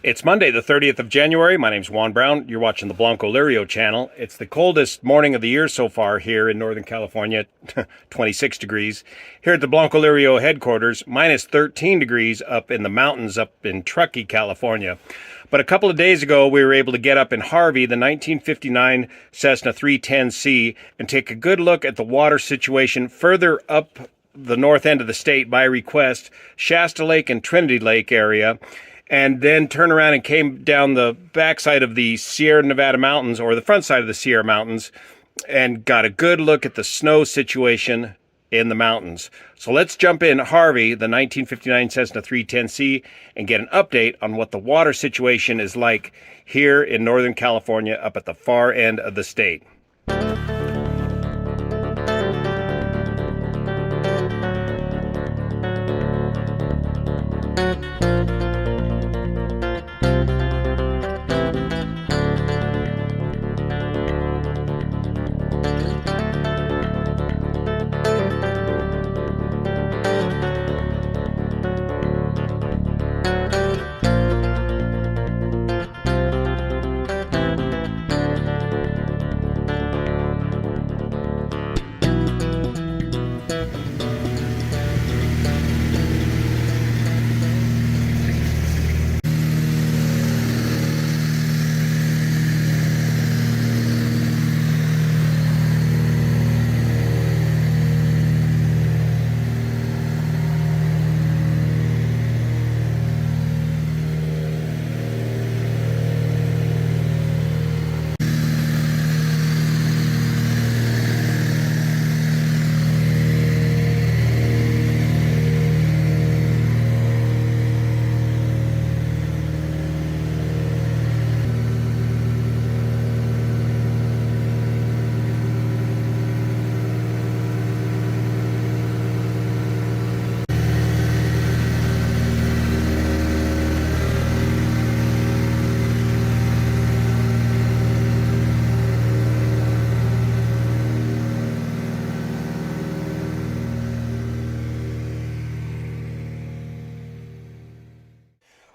It's Monday, the 30th of January. My name's Juan Brown. You're watching the Blanco Lirio channel. It's the coldest morning of the year so far here in Northern California, 26 degrees. Here at the Blanco Lirio headquarters, minus 13 degrees up in the mountains up in Truckee, California. But a couple of days ago, we were able to get up in Harvey, the 1959 Cessna 310C, and take a good look at the water situation further up the north end of the state by request, Shasta Lake and Trinity Lake area, and then turn around and came down the backside of the Sierra Nevada mountains, or the front side of the Sierra Mountains, and got a good look at the snow situation in the mountains. So let's jump in Harvey, the 1959 Cessna 310C, and get an update on what the water situation is like here in Northern California up at the far end of the state.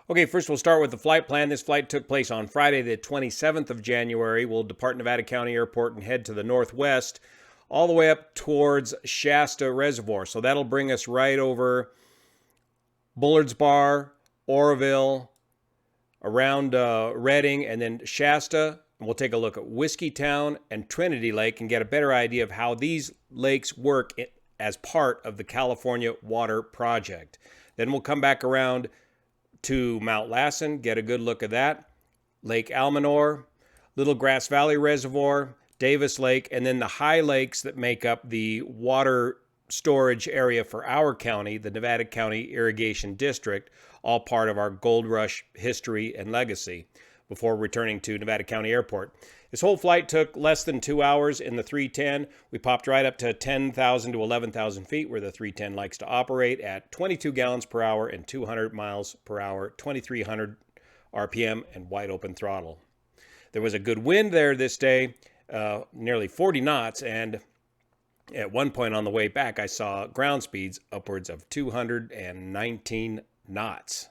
Okay, first we'll start with the flight plan. This flight took place on Friday, the 27th of January. We'll depart Nevada County Airport and head to the northwest, all the way up towards Shasta Reservoir. So that'll bring us right over Bullard's Bar, Oroville, around Redding, and then Shasta. And we'll take a look at Whiskey Town and Trinity Lake and get a better idea of how these lakes work as part of the California Water Project. Then we'll come back around to Mount Lassen, get a good look at that, Lake Almanor, Little Grass Valley Reservoir, Davis Lake, and then the high lakes that make up the water storage area for our county, the Nevada County Irrigation District, all part of our Gold Rush history and legacy, before returning to Nevada County Airport. This whole flight took less than 2 hours in the 310. We popped right up to 10,000 to 11,000 feet, where the 310 likes to operate at 22 gallons per hour and 200 miles per hour, 2,300 RPM, and wide open throttle. There was a good wind there this day, nearly 40 knots, and at one point on the way back, I saw ground speeds upwards of 219 knots.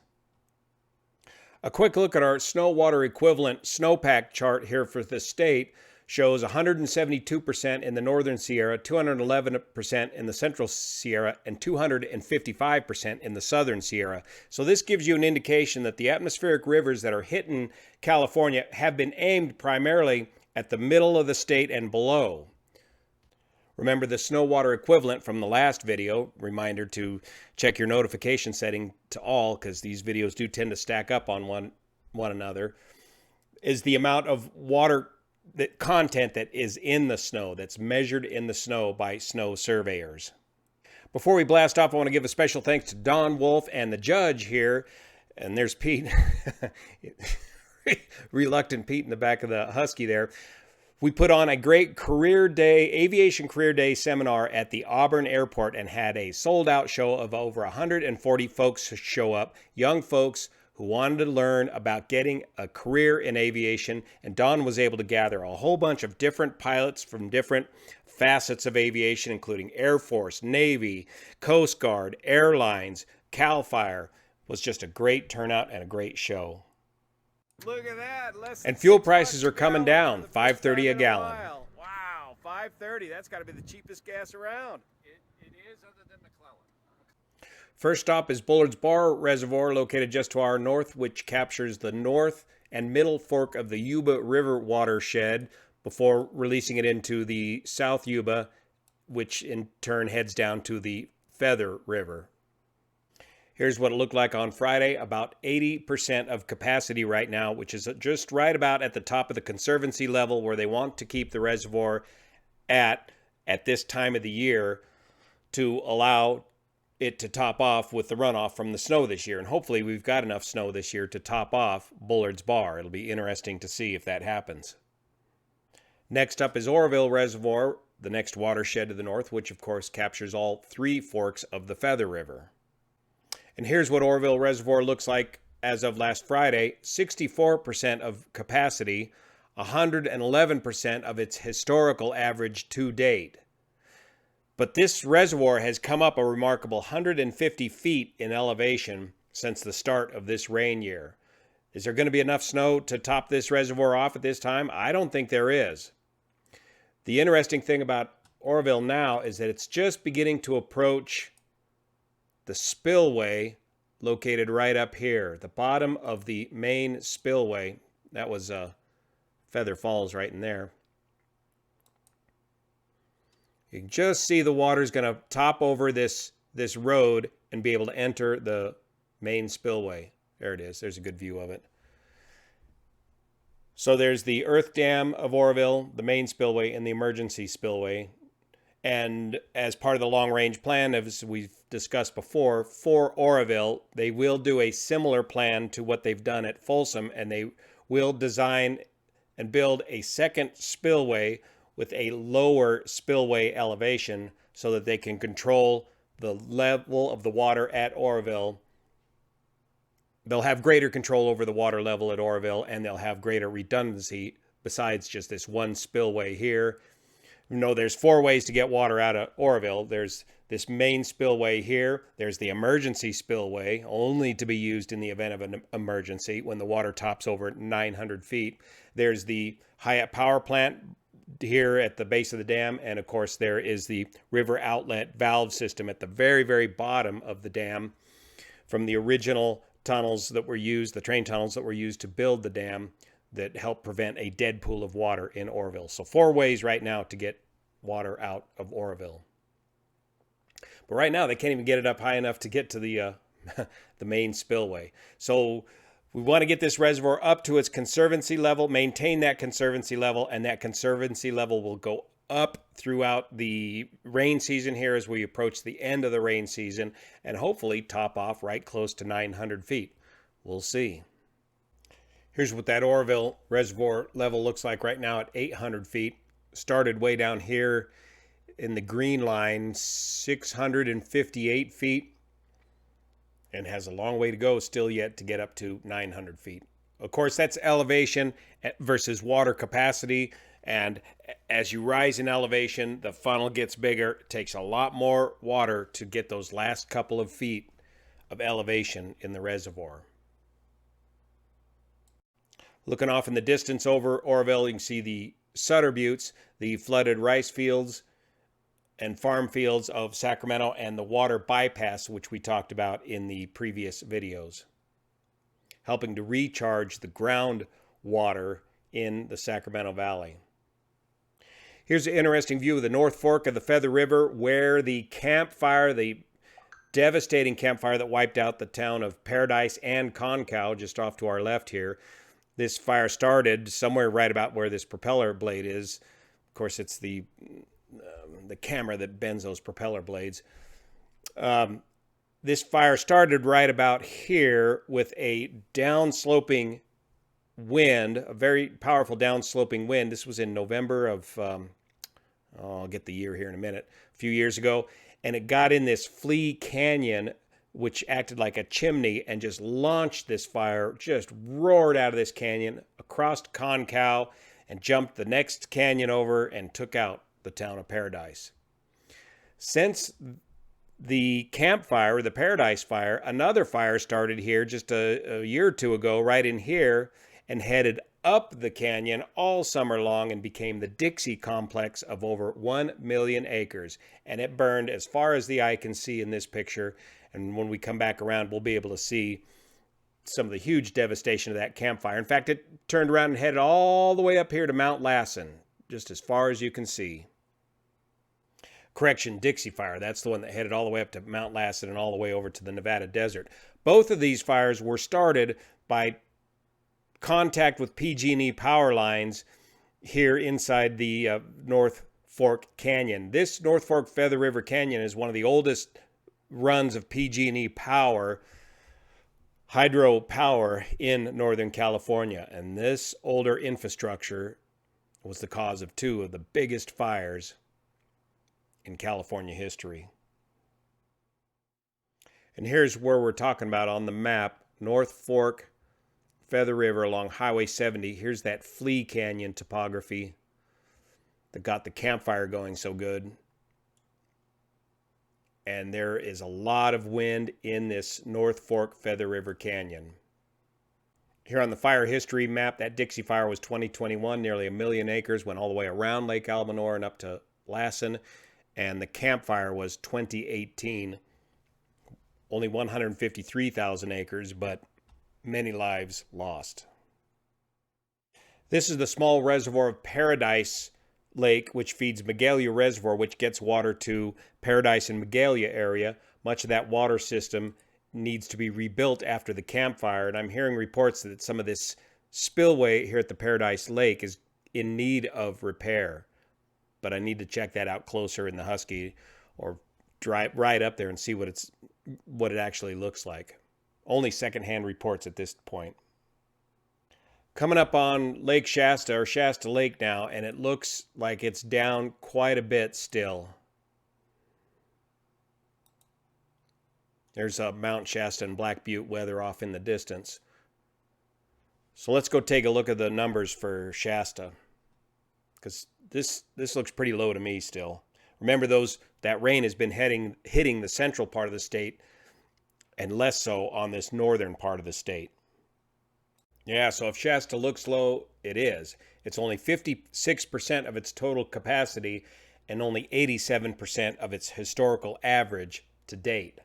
A quick look at our snow water equivalent snowpack chart here for the state shows 172% in the northern Sierra, 211% in the central Sierra, and 255% in the southern Sierra. So this gives you an indication that the atmospheric rivers that are hitting California have been aimed primarily at the middle of the state and below. Remember the snow water equivalent from the last video. Reminder to check your notification setting to all, because these videos do tend to stack up on one another, is the amount of water content that is in the snow, that's measured in the snow by snow surveyors. Before we blast off, I want to give a special thanks to Don Wolf and the judge here. And there's Pete, reluctant Pete in the back of the Husky there. We put on a great aviation career day seminar at the Auburn Airport and had a sold out show of over 140 folks show up, young folks who wanted to learn about getting a career in aviation. And Don was able to gather a whole bunch of different pilots from different facets of aviation, including Air Force, Navy, Coast Guard, airlines, CAL FIRE. It was just a great turnout and a great show. Look at that. And fuel prices are coming down, $5.30 a gallon. Wow, $5.30. That's got to be the cheapest gas around. It is, other than McClellan. First stop is Bullard's Bar Reservoir, located just to our north, which captures the north and middle fork of the Yuba River watershed before releasing it into the South Yuba, which in turn heads down to the Feather River. Here's what it looked like on Friday. About 80% of capacity right now, which is just right about at the top of the conservancy level where they want to keep the reservoir at this time of the year to allow it to top off with the runoff from the snow this year. And hopefully we've got enough snow this year to top off Bullard's Bar. It'll be interesting to see if that happens. Next up is Oroville Reservoir, the next watershed to the north, which of course captures all three forks of the Feather River. And here's what Oroville Reservoir looks like as of last Friday. 64% of capacity, 111% of its historical average to date. But this reservoir has come up a remarkable 150 feet in elevation since the start of this rain year. Is there going to be enough snow to top this reservoir off at this time? I don't think there is. The interesting thing about Oroville now is that it's just beginning to approach the spillway located right up here, the bottom of the main spillway. That was Feather Falls right in there. You can just see the water's going to top over this road and be able to enter the main spillway. There it is. There's a good view of it. So there's the earth dam of Oroville, the main spillway, and the emergency spillway. And as part of the long-range plan, as we've discussed before, for Oroville, they will do a similar plan to what they've done at Folsom, and they will design and build a second spillway with a lower spillway elevation so that they can control the level of the water at Oroville. They'll have greater control over the water level at Oroville, and they'll have greater redundancy besides just this one spillway here. You know, there's 4 ways to get water out of Oroville. There's this main spillway here. There's the emergency spillway, only to be used in the event of an emergency when the water tops over 900 feet. There's the Hyatt power plant here at the base of the dam, and of course there is the river outlet valve system at the very, very bottom of the dam from the original tunnels that were used, the train tunnels that were used to build the dam that helped prevent a dead pool of water in Oroville. So 4 ways right now to get water out of Oroville. But right now they can't even get it up high enough to get to the the main spillway. So we want to get this reservoir up to its conservancy level, maintain that conservancy level, and that conservancy level will go up throughout the rain season here as we approach the end of the rain season, and hopefully top off right close to 900 feet. We'll see. Here's what that Oroville reservoir level looks like right now at 800 feet. Started way down here in the green line, 658 feet. And has a long way to go still yet to get up to 900 feet. Of course, that's elevation versus water capacity. And as you rise in elevation, the funnel gets bigger. It takes a lot more water to get those last couple of feet of elevation in the reservoir. Looking off in the distance over Oroville, you can see the Sutter Buttes, the flooded rice fields and farm fields of Sacramento, and the water bypass, which we talked about in the previous videos, helping to recharge the groundwater in the Sacramento Valley. Here's an interesting view of the North Fork of the Feather River, where the campfire, the devastating campfire that wiped out the town of Paradise and Concow, just off to our left here. This fire started somewhere right about where this propeller blade is. Of course, it's the camera that bends those propeller blades. This fire started right about here with a downsloping wind, a very powerful downsloping wind. This was in November of, I'll get the year here in a minute, a few years ago. And it got in this Flea Canyon, which acted like a chimney and just launched this fire, just roared out of this canyon across Concow and jumped the next canyon over and took out the town of Paradise. Since the campfire, the Paradise fire, another fire started here just a year or two ago, right in here, and headed up the canyon all summer long and became the Dixie complex of over 1 million acres. And it burned as far as the eye can see in this picture. And when we come back around, we'll be able to see some of the huge devastation of that campfire. In fact, it turned around and headed all the way up here to Mount Lassen, just as far as you can see. Correction, Dixie Fire. That's the one that headed all the way up to Mount Lassen and all the way over to the Nevada desert. Both of these fires were started by contact with PG&E power lines here inside the North Fork Canyon. This North Fork Feather River Canyon is one of the oldest runs of PG&E power, hydropower in Northern California. And this older infrastructure was the cause of two of the biggest fires in California history. And here's where we're talking about on the map, North Fork Feather River along Highway 70. Here's that Flea Canyon topography that got the campfire going so good. And there is a lot of wind in this North Fork Feather River Canyon. Here on the fire history map, that Dixie Fire was 2021, nearly 1 million acres, went all the way around Lake Almanor and up to Lassen. And the campfire was 2018, only 153,000 acres, but many lives lost. This is the small reservoir of Paradise Lake, which feeds Magalia Reservoir, which gets water to Paradise and Magalia area. Much of that water system needs to be rebuilt after the campfire, and I'm hearing reports that some of this spillway here at the Paradise Lake is in need of repair. But I need to check that out closer in the Husky or drive right up there and see what it actually looks like. Only secondhand reports at this point. Coming up on Lake Shasta, or Shasta Lake now, and it looks like it's down quite a bit still. There's Mount Shasta and Black Butte weather off in the distance. So let's go take a look at the numbers for Shasta, because this looks pretty low to me still. Remember, that rain has been hitting the central part of the state and less so on this northern part of the state. Yeah, so if Shasta looks low, it is. It's only 56% of its total capacity and only 87% of its historical average to date.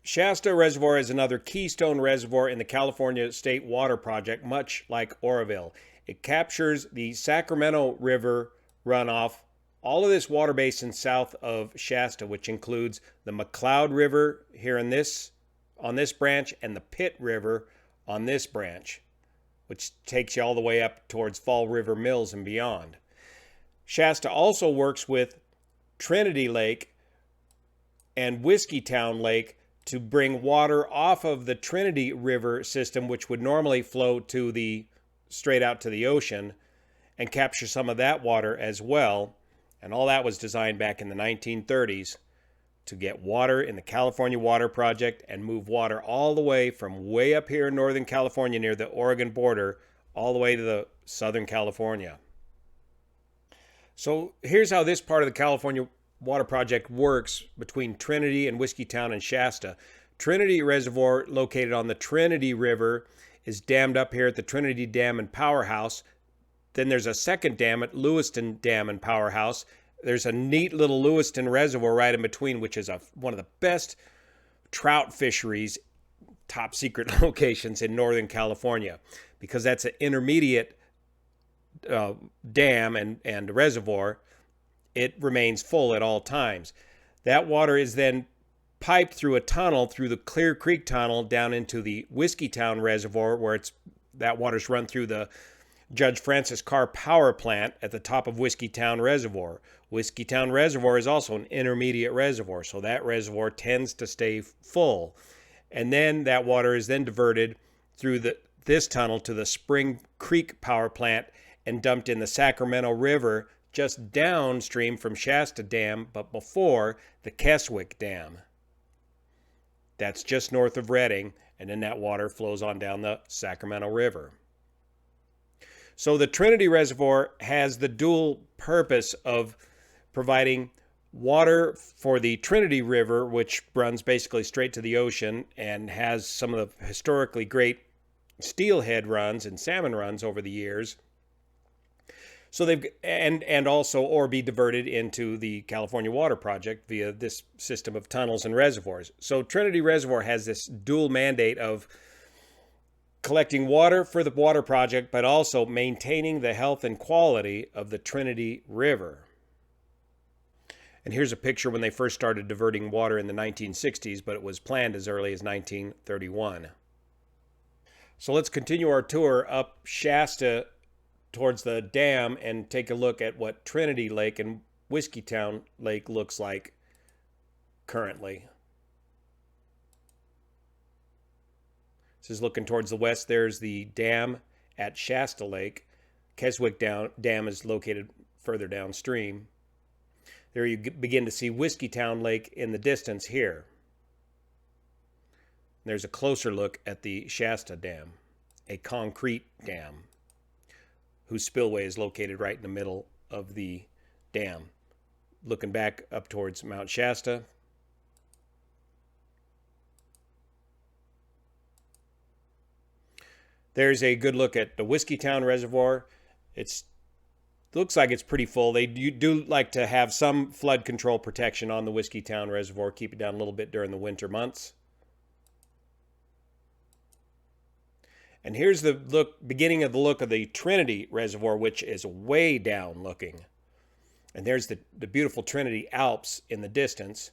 Shasta Reservoir is another keystone reservoir in the California State Water Project, much like Oroville. It captures the Sacramento River runoff, all of this water basin south of Shasta, which includes the McCloud River here on this branch and the Pitt River on this branch, which takes you all the way up towards Fall River Mills and beyond. Shasta also works with Trinity Lake and Whiskeytown Lake to bring water off of the Trinity River system, which would normally flow straight out to the ocean, and capture some of that water as well. And all that was designed back in the 1930s to get water in the California Water Project and move water all the way from way up here in Northern California near the Oregon border all the way to the Southern California. So here's how this part of the California Water Project works between Trinity and Whiskeytown and Shasta. Trinity Reservoir, located on the Trinity River, is dammed up here at the Trinity Dam and Powerhouse. Then there's a second dam at Lewiston Dam and Powerhouse. There's a neat little Lewiston Reservoir right in between, which is one of the best trout fisheries, top secret locations in Northern California, because that's an intermediate dam and reservoir. It remains full at all times. That water is then piped through a tunnel, through the Clear Creek Tunnel, down into the Whiskeytown Reservoir, where that water's run through the Judge Francis Carr Power Plant at the top of Whiskeytown Reservoir. Whiskeytown Reservoir is also an intermediate reservoir, so that reservoir tends to stay full. And then that water is then diverted through this tunnel to the Spring Creek Power Plant and dumped in the Sacramento River just downstream from Shasta Dam, but before the Keswick Dam. That's just north of Redding, and then that water flows on down the Sacramento River. So the Trinity Reservoir has the dual purpose of providing water for the Trinity River, which runs basically straight to the ocean and has some of the historically great steelhead runs and salmon runs over the years. So they've and also or be diverted into the California Water Project via this system of tunnels and reservoirs. So Trinity Reservoir has this dual mandate of collecting water for the water project, but also maintaining the health and quality of the Trinity River. And here's a picture when they first started diverting water in the 1960s, but it was planned as early as 1931. So let's continue our tour up Shasta towards the dam and take a look at what Trinity Lake and Whiskeytown Lake looks like currently. This is looking towards the west. There's the dam at Shasta Lake. Keswick Dam is located further downstream. There you begin to see Whiskeytown Lake in the distance here. There's a closer look at the Shasta Dam, a concrete dam whose spillway is located right in the middle of the dam. Looking back up towards Mount Shasta. There's a good look at the Whiskeytown Reservoir. It looks like it's pretty full. They do like to have some flood control protection on the Whiskeytown Reservoir, keep it down a little bit during the winter months. And here's the beginning of the look of the Trinity Reservoir, which is way down looking. And there's the beautiful Trinity Alps in the distance,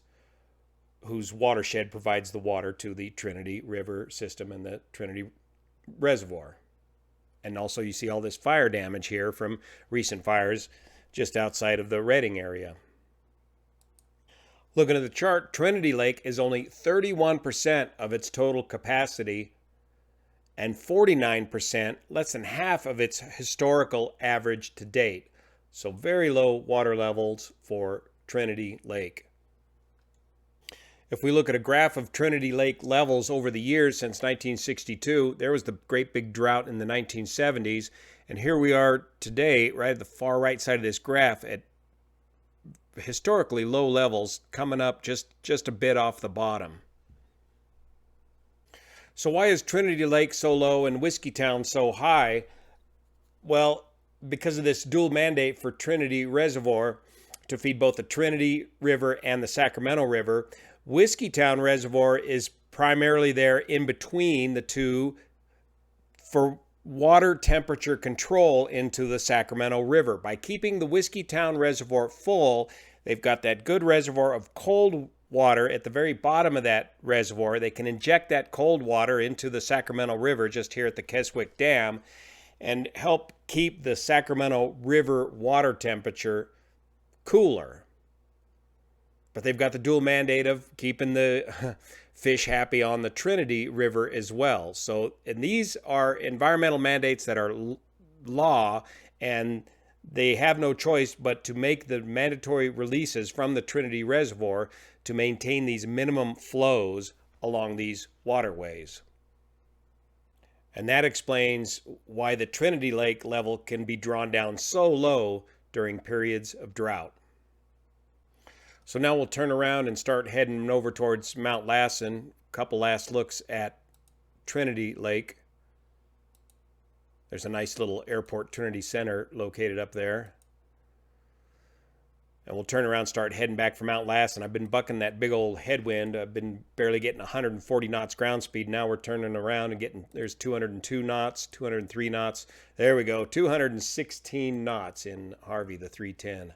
whose watershed provides the water to the Trinity River system and the Trinity Reservoir. And also you see all this fire damage here from recent fires just outside of the Redding area. Looking at the chart, Trinity Lake is only 31% of its total capacity and 49%, less than half of its historical average to date. So very low water levels for Trinity Lake. If we look at a graph of Trinity Lake levels over the years since 1962, there was the great big drought in the 1970s. And here we are today, right at the far right side of this graph at historically low levels, coming up just a bit off the bottom. So why is Trinity Lake so low and Whiskeytown so high? Well, because of this dual mandate for Trinity Reservoir to feed both the Trinity River and the Sacramento River. Whiskeytown Reservoir is primarily there in between the two for water temperature control into the Sacramento River. By keeping the Whiskeytown Reservoir full, they've got that good reservoir of cold water at the very bottom of that reservoir. They can inject that cold water into the Sacramento River just here at the Keswick Dam and help keep the Sacramento River water temperature cooler. But they've got the dual mandate of keeping the fish happy on the Trinity River as well. So, and these are environmental mandates that are law, and they have no choice but to make the mandatory releases from the Trinity Reservoir to maintain these minimum flows along these waterways. And that explains why the Trinity Lake level can be drawn down so low during periods of drought. So now we'll turn around and start heading over towards Mount Lassen. A couple last looks at Trinity Lake. There's a nice little airport Trinity Center located up there. And we'll turn around and start heading back from Mount Lassen. I've been bucking that big old headwind. I've been barely getting 140 knots ground speed. Now we're turning around and getting, there's 202 knots, 203 knots. There we go, 216 knots in Harvey, the 310.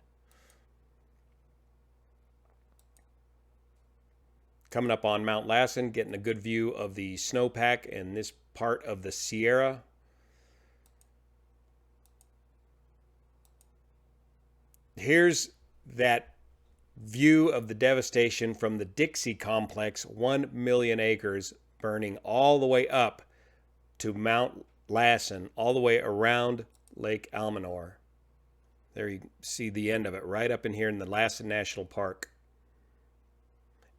Coming up on Mount Lassen, getting a good view of the snowpack in this part of the Sierra. Here's that view of the devastation from the Dixie complex, 1 million acres burning all the way up to Mount Lassen, all the way around Lake Almanor. There you see the end of it, right up in here in the Lassen National Park.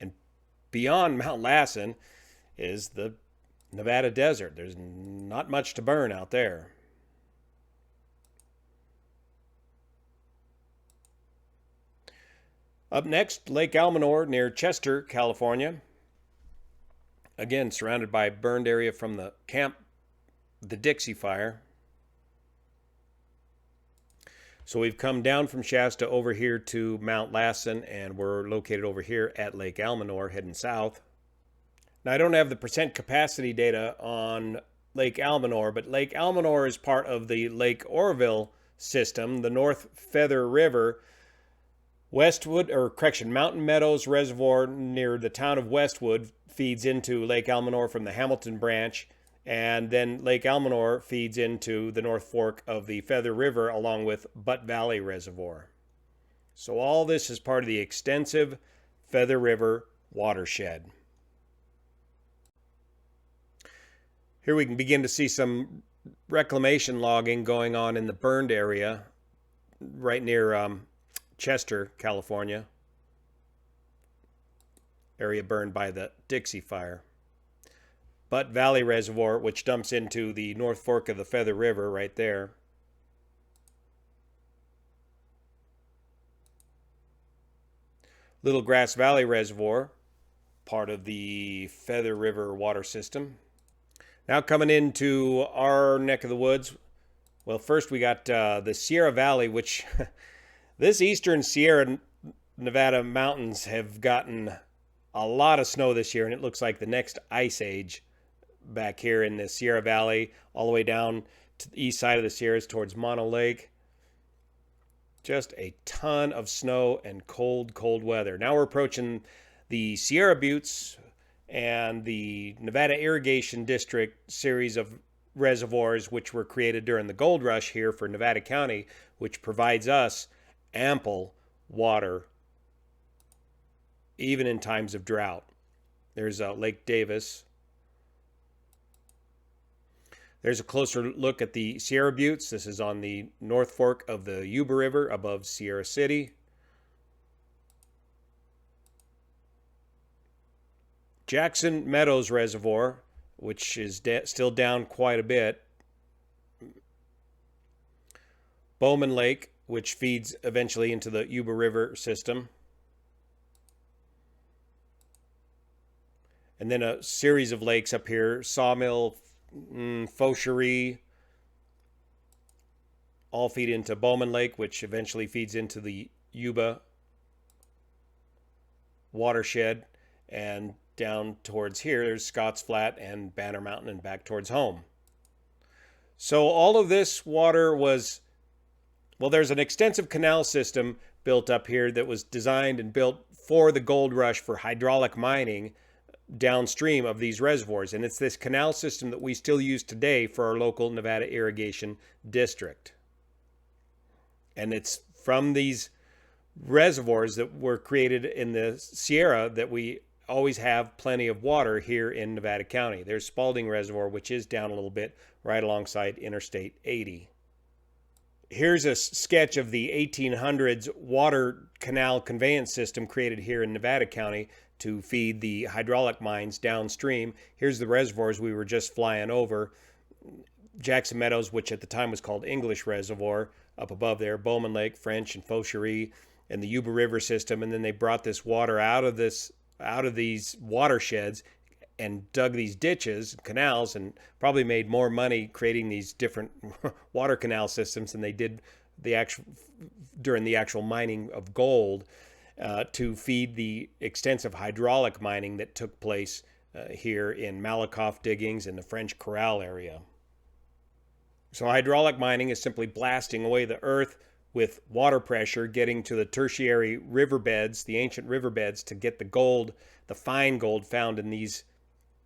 And beyond Mount Lassen is the Nevada desert. There's not much to burn out there. Up next, Lake Almanor near Chester, California. Again, surrounded by burned area from the camp the Dixie Fire. So we've come down from Shasta over here to Mount Lassen, and we're located over here at Lake Almanor, heading south. Now, I don't have the percent capacity data on Lake Almanor, but Lake Almanor is part of the Lake Oroville system, the North Feather River. Mountain Meadows Reservoir near the town of Westwood feeds into Lake Almanor from the Hamilton branch, and then Lake Almanor feeds into the North Fork of the Feather River along with Butt Valley Reservoir. So all this is part of the extensive Feather River watershed. Here we can begin to see some reclamation logging going on in the burned area right near Chester, California. Area burned by the Dixie Fire. Butt Valley Reservoir, which dumps into the North Fork of the Feather River right there. Little Grass Valley Reservoir, part of the Feather River water system. Now coming into our neck of the woods. Well, first we got the Sierra Valley, which this eastern Sierra Nevada mountains have gotten a lot of snow this year, and it looks like the next ice age back here in the Sierra Valley, all the way down to the east side of the Sierras towards Mono Lake. Just a ton of snow and cold, cold weather. Now we're approaching the Sierra Buttes and the Nevada Irrigation District series of reservoirs, which were created during the gold rush here for Nevada County, which provides us ample water even in times of drought. There's Lake Davis. There's a closer look at the Sierra Buttes. This is on the North Fork of the Yuba River above Sierra City. Jackson Meadows Reservoir, which is still down quite a bit. Bowman Lake, which feeds eventually into the Yuba River system. And then a series of lakes up here, Sawmill, Fauchery, all feed into Bowman Lake, which eventually feeds into the Yuba watershed. And down towards here, there's Scotts Flat and Banner Mountain and back towards home. So all of this water was, well, there's an extensive canal system built up here that was designed and built for the gold rush for hydraulic mining downstream of these reservoirs. And it's this canal system that we still use today for our local Nevada Irrigation District. And it's from these reservoirs that were created in the Sierra that we always have plenty of water here in Nevada County. There's Spalding Reservoir, which is down a little bit right alongside Interstate 80. Here's a sketch of the 1800s water canal conveyance system created here in Nevada County to feed the hydraulic mines downstream. Here's the reservoirs we were just flying over. Jackson Meadows, which at the time was called English Reservoir, up above there, Bowman Lake, French, and Fauchery, and the Yuba River system. And then they brought this water out of these watersheds and dug these ditches, canals, and probably made more money creating these different water canal systems than they did during the actual mining of gold. To feed the extensive hydraulic mining that took place here in Malakoff diggings in the French Corral area. So hydraulic mining is simply blasting away the earth with water pressure, getting to the tertiary riverbeds, the ancient riverbeds, to get the gold, the fine gold found in these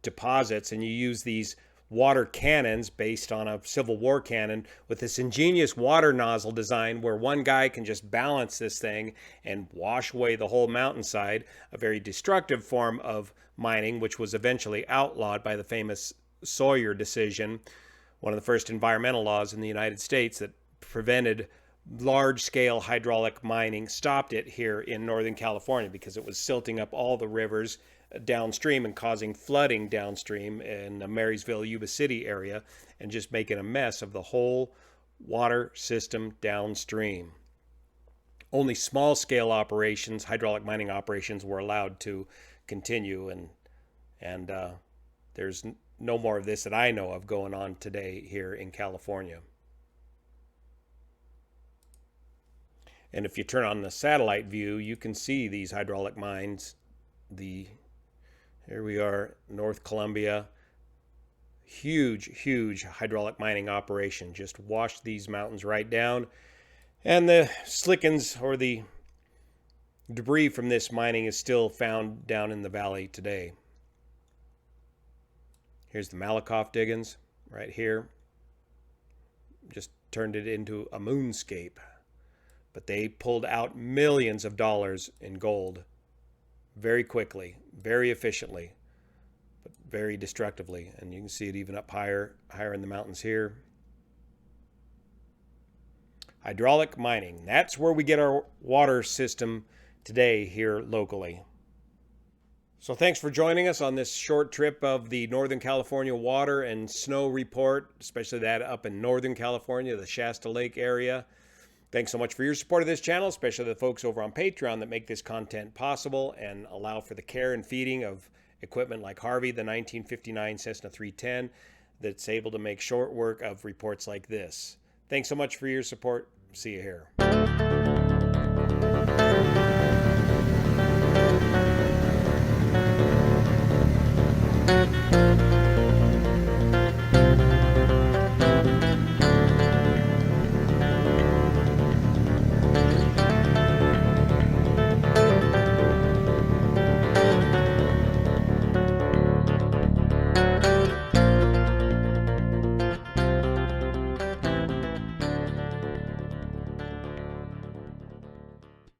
deposits. And you use these water cannons based on a Civil War cannon with this ingenious water nozzle design where one guy can just balance this thing and wash away the whole mountainside, a very destructive form of mining, which was eventually outlawed by the famous Sawyer decision, one of the first environmental laws in the United States that prevented large-scale hydraulic mining, stopped it here in Northern California because it was silting up all the rivers downstream and causing flooding downstream in the Marysville, Yuba City area, and just making a mess of the whole water system downstream. Only small-scale operations, hydraulic mining operations, were allowed to continue, and there's no more of this that I know of going on today here in California. And if you turn on the satellite view, you can see these hydraulic mines. Here we are, North Columbia. Huge hydraulic mining operation. Just washed these mountains right down. And the slickens, or the debris from this mining, is still found down in the valley today. Here's the Malakoff diggings right here. Just turned it into a moonscape. But they pulled out millions of dollars in gold very quickly, very efficiently, but very destructively. And you can see it even up higher in the mountains here. Hydraulic mining. That's where we get our water system today here locally. So thanks for joining us on this short trip of the Northern California water and snow report, especially that up in Northern California, the Shasta Lake area. Thanks so much for your support of this channel, especially the folks over on Patreon that make this content possible and allow for the care and feeding of equipment like Harvey, the 1959 Cessna 310, that's able to make short work of reports like this. Thanks so much for your support. See you here.